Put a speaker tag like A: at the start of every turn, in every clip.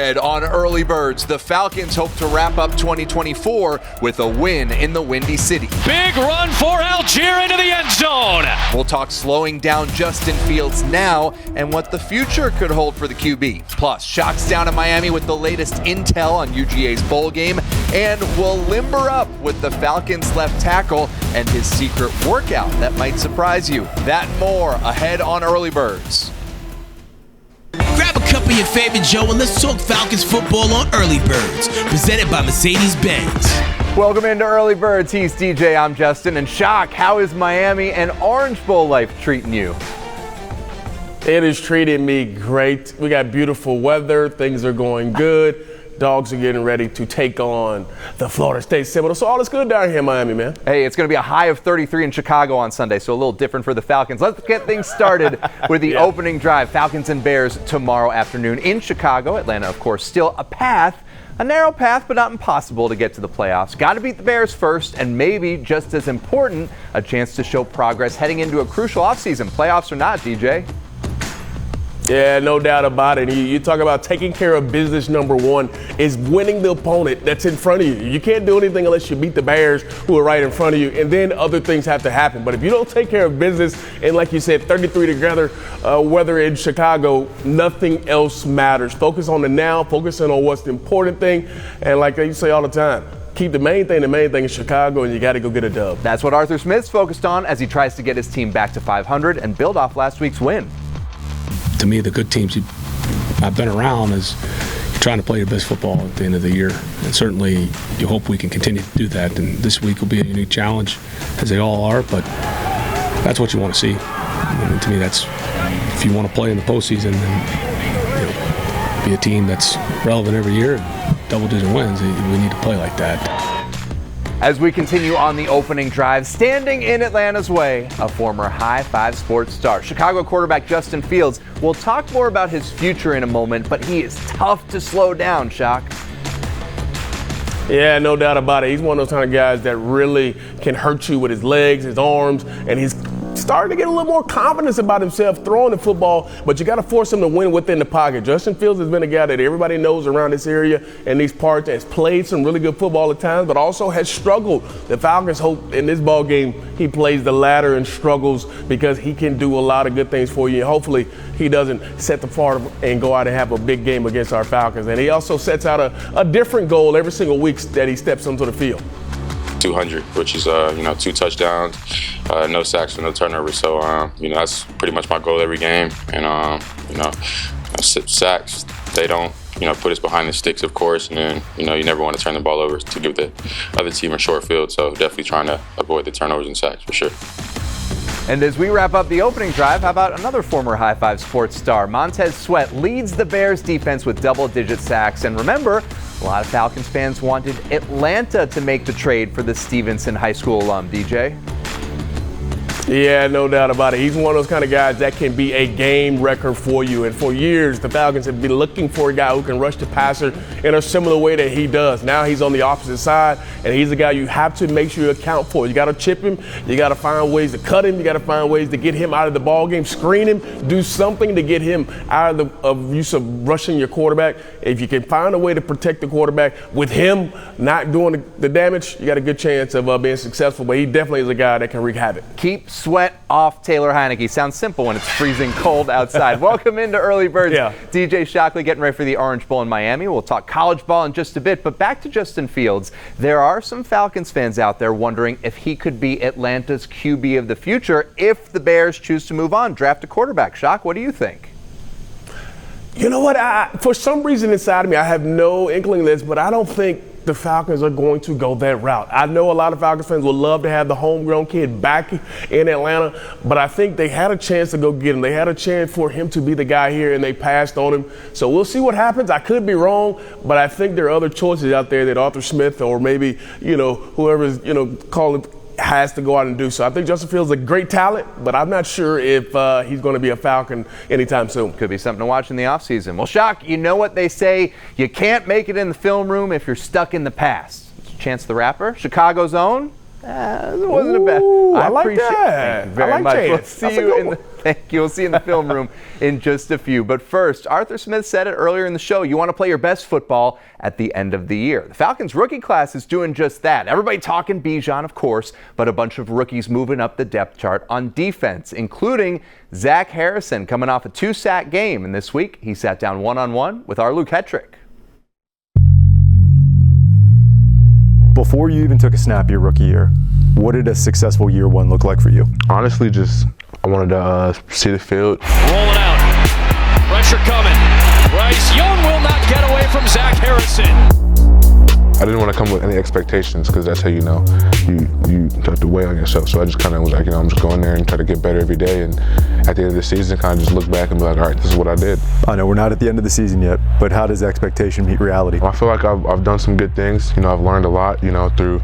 A: ahead on Early Birds. The Falcons hope to wrap up 2024 with a win in the Windy City.
B: Big run for Algier into the end zone.
A: We'll talk slowing down Justin Fields now and what the future could hold for the QB. Plus, Shock's down in Miami with the latest intel on UGA's bowl game. And we'll limber up with the Falcons left tackle and his secret workout that might surprise you. That and more ahead on Early Birds.
C: Grab a cup of your favorite Joe and let's talk Falcons football on Early Birds, presented by Mercedes-Benz.
A: Welcome into Early Birds. He's DJ, I'm Justin. And Shock, how is Miami and Orange Bowl life treating you?
D: It is treating me great. We got beautiful weather. Things are going good. Dogs are getting ready to take on the Florida State Seminoles. So all is good down here in Miami, man.
A: Hey, it's going to be a high of 33 in Chicago on Sunday, so a little different for the Falcons. Let's get things started with the opening drive. Falcons and Bears tomorrow afternoon in Chicago. Atlanta, of course, still a narrow path, but not impossible to get to the playoffs. Got to beat the Bears first, and maybe just as important, a chance to show progress heading into a crucial offseason. Playoffs or not, DJ?
D: Yeah, no doubt about it. You talk about taking care of business. Number one is winning the opponent that's in front of you. You can't do anything unless you beat the Bears, who are right in front of you, and then other things have to happen. But if you don't take care of business, and like you said, 33 together, weather in Chicago, nothing else matters. Focus on the now, focusing on what's the important thing, and like you say all the time, keep the main thing in Chicago, and you got to go get a dub.
A: That's what Arthur Smith's focused on as he tries to get his team back to 500 and build off last week's win.
E: To me, the good teams I've been around is you're trying to play your best football at the end of the year. And certainly you hope we can continue to do that. And this week will be a unique challenge, as they all are, but that's what you want to see. I mean, to me, that's if you want to play in the postseason, then be a team that's relevant every year and double-digit wins. We need to play like that.
A: As we continue on the opening drive, standing in Atlanta's way, a former High Five sports star. Chicago quarterback Justin Fields. We'll talk more about his future in a moment, but he is tough to slow down, Shock.
D: Yeah, no doubt about it. He's one of those kind of guys that really can hurt you with his legs, his arms, and he's starting to get a little more confidence about himself throwing the football, but you got to force him to win within the pocket. Justin Fields has been a guy that everybody knows around this area and these parts, has played some really good football at times, but also has struggled. The Falcons hope in this ball game he plays the latter and struggles because he can do a lot of good things for you. And hopefully he doesn't set the part and go out and have a big game against our Falcons. And he also sets out a different goal every single week that he steps onto the field.
F: 200, which is 2 touchdowns, no sacks and no turnovers. So that's pretty much my goal every game. And sacks, they don't put us behind the sticks, of course. And then you never want to turn the ball over to give the other team a short field. So definitely trying to avoid the turnovers and sacks for sure.
A: And as we wrap up the opening drive, how about another former High Five sports star? Montez Sweat leads the Bears defense with double-digit sacks. And remember, a lot of Falcons fans wanted Atlanta to make the trade for the Stevenson High School alum, DJ.
D: Yeah, no doubt about it. He's one of those kind of guys that can be a game wrecker for you. And for years, the Falcons have been looking for a guy who can rush the passer in a similar way that he does. Now he's on the opposite side, and he's a guy you have to make sure you account for. You got to chip him. You got to find ways to cut him. You got to find ways to get him out of the ball game, screen him, do something to get him out of use of rushing your quarterback. If you can find a way to protect the quarterback with him not doing the damage, you got a good chance of being successful. But he definitely is a guy that can wreak havoc.
A: Keep Sweat off Taylor Heineke. Sounds simple when it's freezing cold outside. Welcome into Early Birds.
D: Yeah.
A: DJ Shockley getting ready for the Orange Bowl in Miami. We'll talk college ball in just a bit, but back to Justin Fields. There are some Falcons fans out there wondering if he could be Atlanta's QB of the future if the Bears choose to move on, draft a quarterback. Shock, what do you think?
D: You know what? For some reason inside of me, I have no inkling of this, but I don't think the Falcons are going to go that route. I know a lot of Falcons fans would love to have the homegrown kid back in Atlanta, but I think they had a chance to go get him. They had a chance for him to be the guy here, and they passed on him. So we'll see what happens. I could be wrong, but I think there are other choices out there that Arthur Smith or maybe, whoever's, calling has to go out and do. So I think Justin Fields is a great talent, but I'm not sure if he's going to be a Falcon anytime soon.
A: Could be something to watch in the offseason. Well, Shock, you know what they say, you can't make it in the film room if you're stuck in the past. Chance the Rapper, Chicago's own, It wasn't a bad.
D: I like
A: appreciate
D: that.
A: Thank you very
D: I like
A: much.
D: Chance.
A: We'll see you in the. Thank you. We'll see you in the film room in just a few. But first, Arthur Smith said it earlier in the show. You want to play your best football at the end of the year. The Falcons rookie class is doing just that. Everybody talking Bijan, of course, but a bunch of rookies moving up the depth chart on defense, including Zach Harrison coming off a 2-sack game. And this week, he sat down one-on-one with our Luke Hetrick.
G: Before you even took a snap your rookie year, what did a successful year one look like for you?
H: Honestly, I wanted to see the field.
B: Rolling out. Pressure coming. Bryce Young will not get away from Zach Harrison.
H: I didn't want to come with any expectations because that's how you know you have to weigh on yourself. So I just kind of was like, I'm just going there and try to get better every day. And at the end of the season, kind of just look back and be like, all right, this is what I did.
G: I know we're not at the end of the season yet, but how does expectation meet reality?
H: I feel like I've done some good things. I've learned a lot, through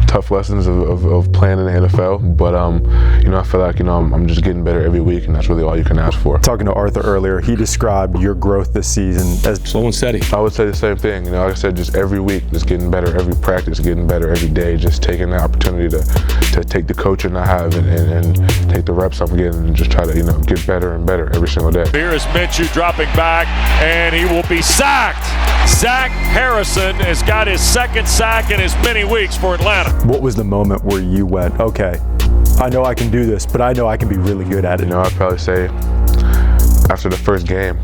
H: tough lessons of playing in the NFL. But, I feel like, I'm just getting better every week, and that's really all you can ask for.
G: Talking to Arthur earlier, he described your growth this season as
E: Slow and steady.
H: I would say the same thing. Like I said, just every week, just getting better, every practice, getting better every day, just taking the opportunity to take the coaching I have and take the reps I'm getting and just try to, get better and better every single day.
B: Here is Minshew dropping back, and he will be sacked. Zach Harrison has got his second sack in as many weeks for Atlanta.
G: what was the moment where you went, okay, I know I can do this, but I know I can be really good at it?
H: I'd probably say after the first game,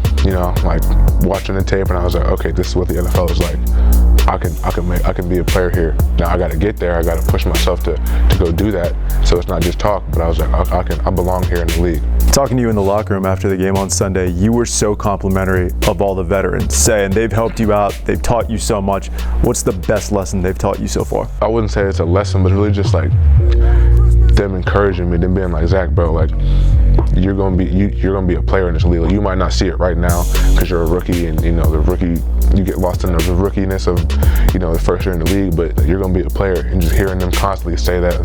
H: like watching the tape, and I was like, okay, this is what the NFL is like. I can be a player here. Now I got to get there. I got to push myself to go do that. So it's not just talk, but I was like, I belong here in the league.
G: Talking to you in the locker room after the game on Sunday, you were so complimentary of all the veterans, saying they've helped you out, they've taught you so much. What's the best lesson they've taught you so far?
H: I wouldn't say it's a lesson, but really just like them encouraging me, them being like, Zach, bro, like you're gonna be a player in this league. Like, you might not see it right now because you're a rookie, and the rookie, you get lost in the rookiness of the first year in the league, but you're gonna be a player. And just hearing them constantly say that,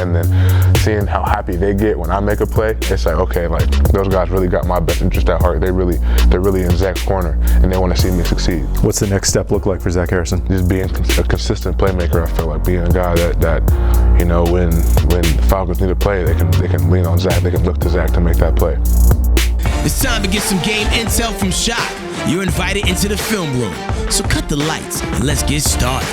H: and then seeing how happy they get when I make a play, it's like, okay, like those guys really got my best interest at heart. They're really in Zach's corner, and they want to see me succeed.
G: What's the next step look like for Zach Harrison?
H: Just being a consistent playmaker. I feel like being a guy that when the Falcons need to play, they can lean on Zach. They can look to Zach to make that play.
C: It's time to get some game intel from Shock. You're invited into the film room. So cut the lights and let's get started.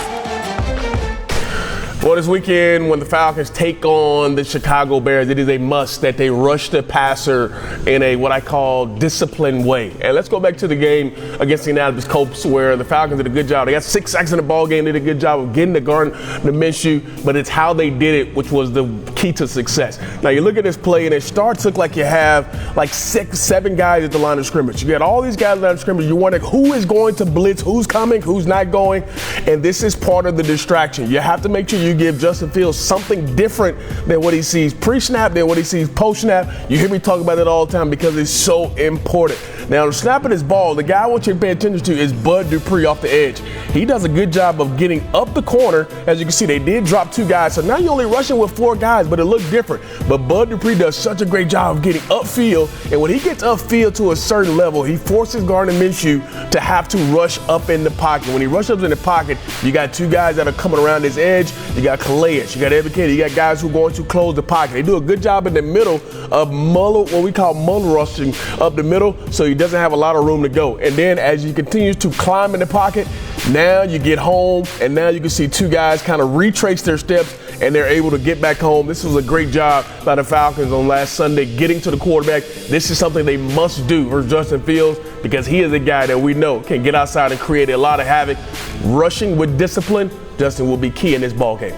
D: Well, this weekend, when the Falcons take on the Chicago Bears, it is a must that they rush the passer in a what I call disciplined way. And let's go back to the game against the Indianapolis Colts, where the Falcons did a good job. They got 6 sacks in the ball game. They did a good job of getting the guard, the Minshew, but it's how they did it, which was the key to success. Now, you look at this play, and it starts look like you have like 6, 7 guys at the line of scrimmage. You got all these guys at the line of scrimmage. You're wondering who is going to blitz, who's coming, who's not going, and this is part of the distraction. You have to make sure you give Justin Fields something different than what he sees pre-snap, than what he sees post-snap. You hear me talk about it all the time because it's so important. Now, snapping this ball, the guy I want you to pay attention to is Bud Dupree off the edge. He does a good job of getting up the corner. As you can see, they did drop 2 guys, so now you're only rushing with 4 guys, but it looked different. But Bud Dupree does such a great job of getting upfield, and when he gets upfield to a certain level, he forces Gardner Minshew to have to rush up in the pocket. When he rushes up in the pocket, you got 2 guys that are coming around his edge. You got Calais, you got Evan Kennedy, you got guys who are going to close the pocket. They do a good job in the middle of what we call muzzle rushing up the middle, so he doesn't have a lot of room to go. And then as he continues to climb in the pocket, now you get home, and now you can see 2 guys kind of retrace their steps, and they're able to get back home. This was a great job by the Falcons on last Sunday, getting to the quarterback. This is something they must do for Justin Fields, because he is a guy that we know can get outside and create a lot of havoc. Rushing with discipline, Justin will be key in this ball game.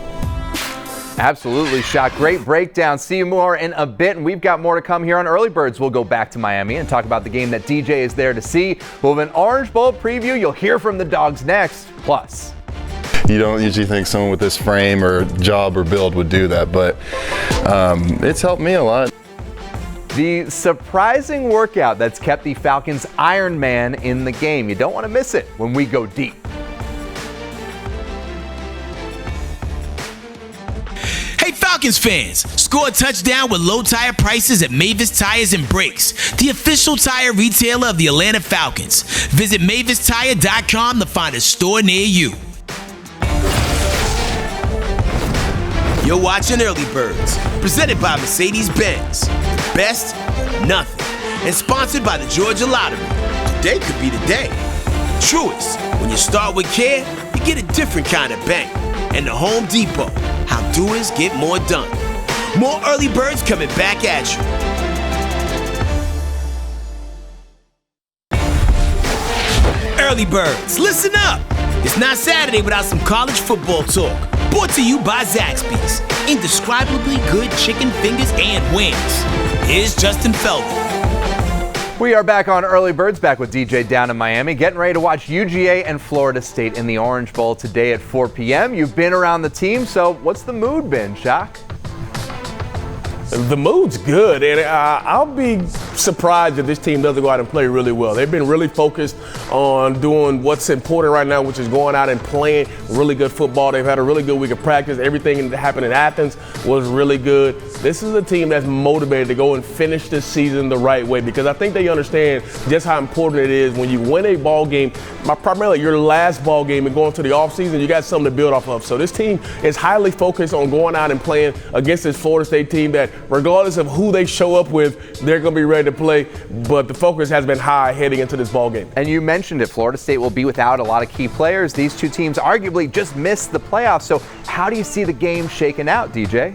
A: Absolutely, Shock. Great breakdown. See you more in a bit, and we've got more to come here on Early Birds. We'll go back to Miami and talk about the game that DJ is there to see. We'll have an Orange Bowl preview. You'll hear from the Dogs next. Plus,
I: you don't usually think someone with this frame or job or build would do that, but it's helped me a lot.
A: the surprising workout that's kept the Falcons' Iron Man in the game. You don't want to miss it when we go deep.
C: Hey Falcons fans, score a touchdown with low tire prices at Mavis Tires and Brakes, the official tire retailer of the Atlanta Falcons. Visit MavisTire.com to find a store near you. You're watching Early Birds, presented by Mercedes-Benz. The best, nothing. And sponsored by the Georgia Lottery. Today could be the day. Truist, when you start with care, you get a different kind of bank. And the Home Depot, how doers get more done. More Early Birds coming back at you. Early Birds, listen up. It's not Saturday without some college football talk. Brought to you by Zaxby's. Indescribably good chicken fingers and wings. Here's Justin Felder.
A: We are back on Early Birds, back with DJ down in Miami, getting ready to watch UGA and Florida State in the Orange Bowl today at 4 p.m. You've been around the team, so what's the mood been, Shock?
D: The mood's good, and I'll be surprised if this team doesn't go out and play really well. They've been really focused on doing what's important right now, which is going out and playing really good football. They've had a really good week of practice. Everything that happened in Athens was really good. This is a team that's motivated to go and finish this season the right way, because I think they understand just how important it is when you win a ball game, primarily your last ball game, and going to the offseason, you got something to build off of. So this team is highly focused on going out and playing against this Florida State team that, regardless of who they show up with, they're going to be ready to play. But the focus has been high heading into this ball game.
A: And you mentioned it, Florida State will be without a lot of key players. These two teams arguably just missed the playoffs. So how do you see the game shaking out, DJ?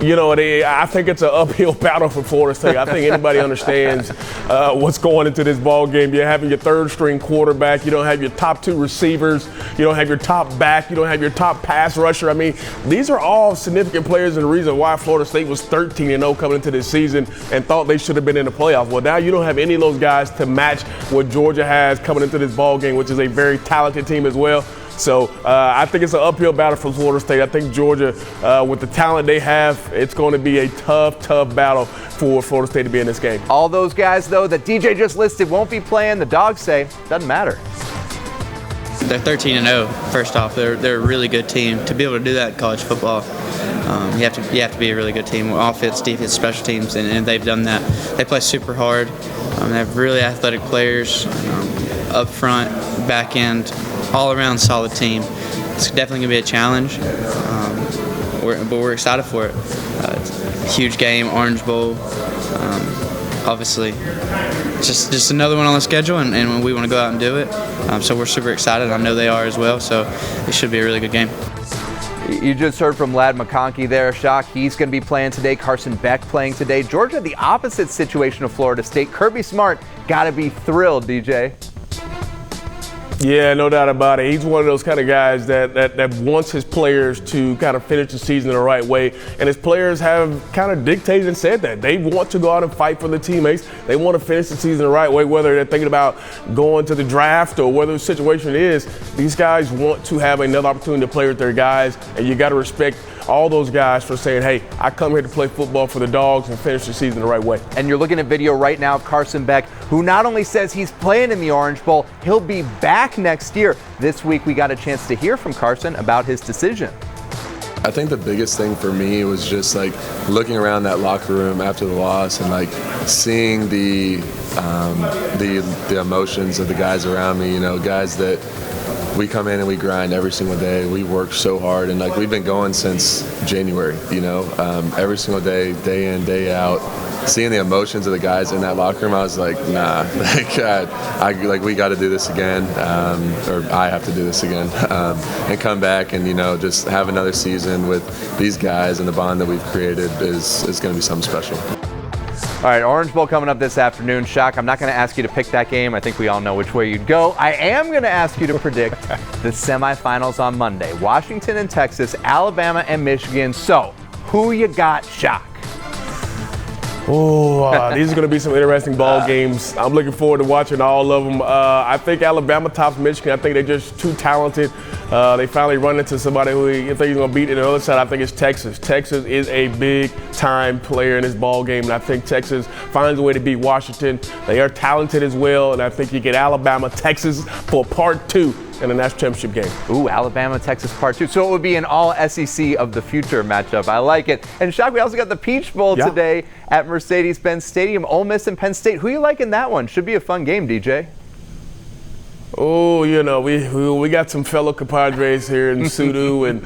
D: You know, I think it's an uphill battle for Florida State. I think anybody understands what's going into this ball game. You're having your third-string quarterback. You don't have your top two receivers. You don't have your top back. You don't have your top pass rusher. I mean, these are all significant players, and the reason why Florida State was 13-0 coming into this season and thought they should have been in the playoffs. Well, now you don't have any of those guys to match what Georgia has coming into this ball game, which is a very talented team as well. So I think it's an uphill battle for Florida State. I think Georgia, with the talent they have, it's going to be a tough battle for Florida State to be in this game.
A: All those guys, though, that DJ just listed won't be playing. The Dogs say doesn't matter.
J: They're 13-0. First off, they're a really good team. To be able to do that in college football, you have to be a really good team. Offense, defense, special teams, and they've done that. They play super hard. They have really athletic players up front, back end. All around solid team. It's definitely going to be a challenge, but we're excited for it. It's a huge game, Orange Bowl. Obviously, just another one on the schedule, and we want to go out and do it. So we're super excited. I know they are as well, so it should be a really good game.
A: You just heard from Ladd McConkey there, Shock. He's going to be playing today. Carson Beck playing today. Georgia, the opposite situation of Florida State. Kirby Smart got to be thrilled, DJ.
D: Yeah, no doubt about it. He's one of those kind of guys that wants his players to kind of finish the season in the right way. And his players have kind of dictated and said that. They want to go out and fight for the teammates. They want to finish the season the right way, whether they're thinking about going to the draft or whether the situation is. These guys want to have another opportunity to play with their guys, and you got to respect all those guys for saying, hey, I come here to play football for the Dogs and finish the season the right way.
A: And you're looking at video right now of Carson Beck, who not only says he's playing in the Orange Bowl, he'll be back next year. This week we got a chance to hear from Carson about his decision.
K: I think the biggest thing for me was just like looking around that locker room after the loss and like seeing the emotions of the guys around me, you know, guys that we come in and we grind every single day. We work so hard, and like we've been going since January, you know, every single day, day in, day out. Seeing the emotions of the guys in that locker room, I was like, nah, like we got to do this again, or I have to do this again, and come back and, you know, just have another season with these guys, and the bond that we've created is going to be something special.
A: All right, Orange Bowl coming up this afternoon. Shock, I'm not going to ask you to pick that game. I think we all know which way you'd go. I am going to ask you to predict the semifinals on Monday. Washington and Texas, Alabama and Michigan. So, who you got, Shock?
D: Oh, these are going to be some interesting ball games. I'm looking forward to watching all of them. I think Alabama tops Michigan. I think they're just too talented. They finally run into somebody who I think is going to beat. On the other side, I think it's Texas. Texas is a big-time player in this ball game, and I think Texas finds a way to beat Washington. They are talented as well, and I think you get Alabama, Texas for part 2 in the national championship game.
A: Ooh, Alabama, Texas part 2. So it would be an all SEC of the future matchup. I like it. And Shock, we also got the Peach Bowl today at Mercedes-Benz Stadium. Ole Miss and Penn State. Who you like in that one? Should be a fun game, DJ.
D: Oh, we got some fellow compadres here in Sudu and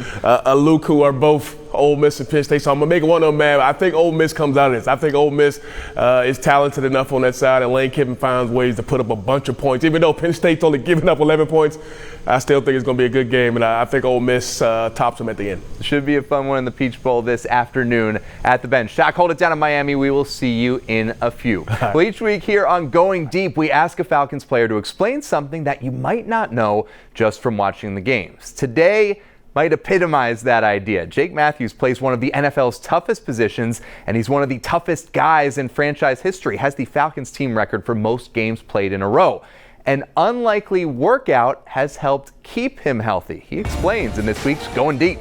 D: Luke, who are both Ole Miss and Penn State. So I'm going to make one of them mad. I think Ole Miss comes out of this. I think Ole Miss is talented enough on that side, and Lane Kiffin finds ways to put up a bunch of points. Even though Penn State's only giving up 11 points, I still think it's going to be a good game, and I think Ole Miss tops them at the end.
A: Should be a fun one in the Peach Bowl this afternoon at the bench. Shock, hold it down in Miami. We will see you in a few. Well, each week here on Going Deep, we ask a Falcons player to explain something that you might not know just from watching the games. Today might epitomize that idea. Jake Matthews plays one of the NFL's toughest positions, and he's one of the toughest guys in franchise history. Has the Falcons team record for most games played in a row. An unlikely workout has helped keep him healthy. He explains in this week's Going Deep.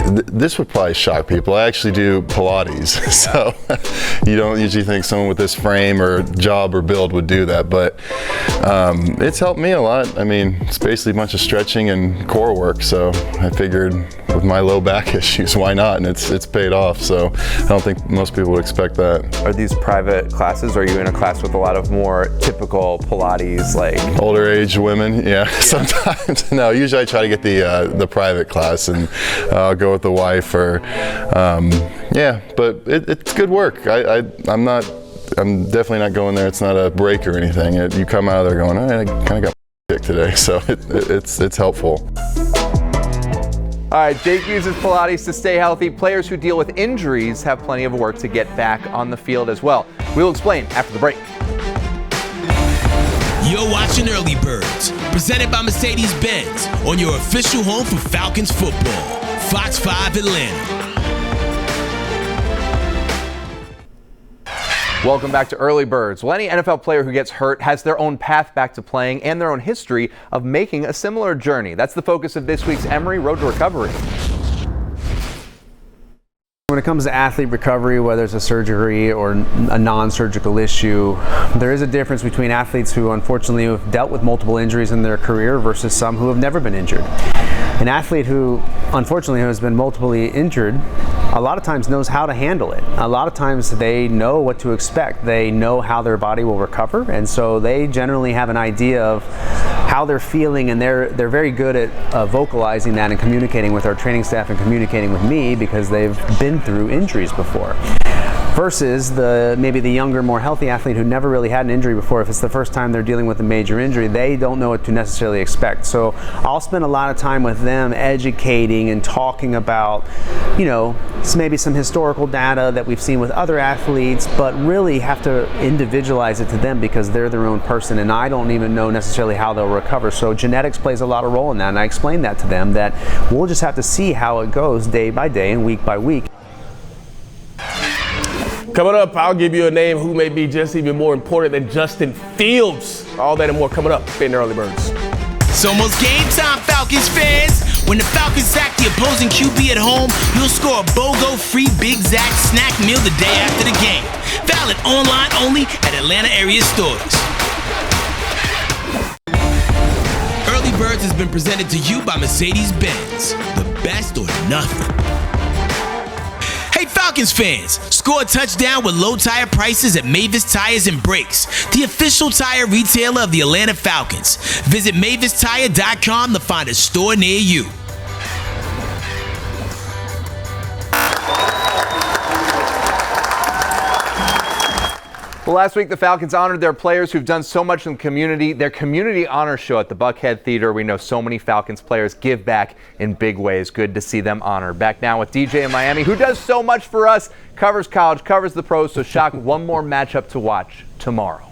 I: This would probably shock people. I actually do Pilates, so you don't usually think someone with this frame or job or build would do that, but it's helped me a lot. I mean, it's basically a bunch of stretching and core work, so I figured with my low back issues, why not? And it's paid off, so I don't think most people would expect that.
A: Are these private classes, or are you in a class with a lot of more typical Pilates, like
I: older age women? Yeah, sometimes. No, usually I try to get the private class, and I'll go with the wife, or yeah, but it's good work. I'm definitely not going there. It's not a break or anything. You come out of there going, I kind of got kicked today, so it's helpful.
A: All right, Jake uses Pilates to stay healthy. Players who deal with injuries have plenty of work to get back on the field as well. We'll explain after the break.
C: You're watching Early Birds, presented by Mercedes-Benz, on your official home for Falcons football, Fox 5 Atlanta.
A: Welcome back to Early Birds. Well, any NFL player who gets hurt has their own path back to playing and their own history of making a similar journey. That's the focus of this week's Emory Road to Recovery.
L: When it comes to athlete recovery, whether it's a surgery or a non-surgical issue, there is a difference between athletes who unfortunately have dealt with multiple injuries in their career versus some who have never been injured. An athlete who unfortunately has been multiply injured a lot of times knows how to handle it. A lot of times they know what to expect. They know how their body will recover, and so they generally have an idea of how they're feeling, and they're very good at vocalizing that and communicating with our training staff and communicating with me because they've been through injuries before. Versus maybe the younger, more healthy athlete who never really had an injury before. If it's the first time they're dealing with a major injury, they don't know what to necessarily expect. So I'll spend a lot of time with them educating and talking about, maybe some historical data that we've seen with other athletes, but really have to individualize it to them because they're their own person, and I don't even know necessarily how they'll recover. So genetics plays a lot of role in that, and I explain that to them, that we'll just have to see how it goes day by day and week by week.
D: Coming up, I'll give you a name who may be just even more important than Justin Fields. All that and more coming up in Early Birds.
C: It's almost game time, Falcons fans. When the Falcons sack the opposing QB at home, you'll score a BOGO free Big Zack snack meal the day after the game. Valid online only at Atlanta area stores. Early Birds has been presented to you by Mercedes-Benz. The best or nothing. Hey Falcons fans, score a touchdown with low tire prices at Mavis Tires and Brakes, the official tire retailer of the Atlanta Falcons. Visit MavisTire.com to find a store near you.
A: Well, last week the Falcons honored their players who've done so much in the community. Their community honor show at the Buckhead Theater. We know so many Falcons players give back in big ways. Good to see them honored. Back now with DJ in Miami, who does so much for us, covers college, covers the pros. So Shock, one more matchup to watch tomorrow.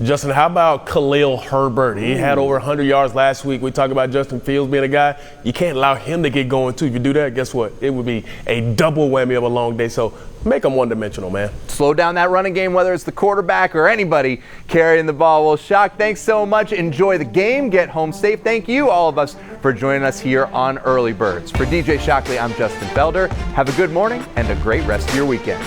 D: Justin, how about Khalil Herbert? He had over 100 yards last week. We talk about Justin Fields being a guy. You can't allow him to get going, too. If you do that, guess what? It would be a double whammy of a long day. So make him one-dimensional, man.
A: Slow down that running game, whether it's the quarterback or anybody carrying the ball. Well, Shock, thanks so much. Enjoy the game. Get home safe. Thank you, all of us, for joining us here on Early Birds. For DJ Shockley, I'm Justin Felder. Have a good morning and a great rest of your weekend.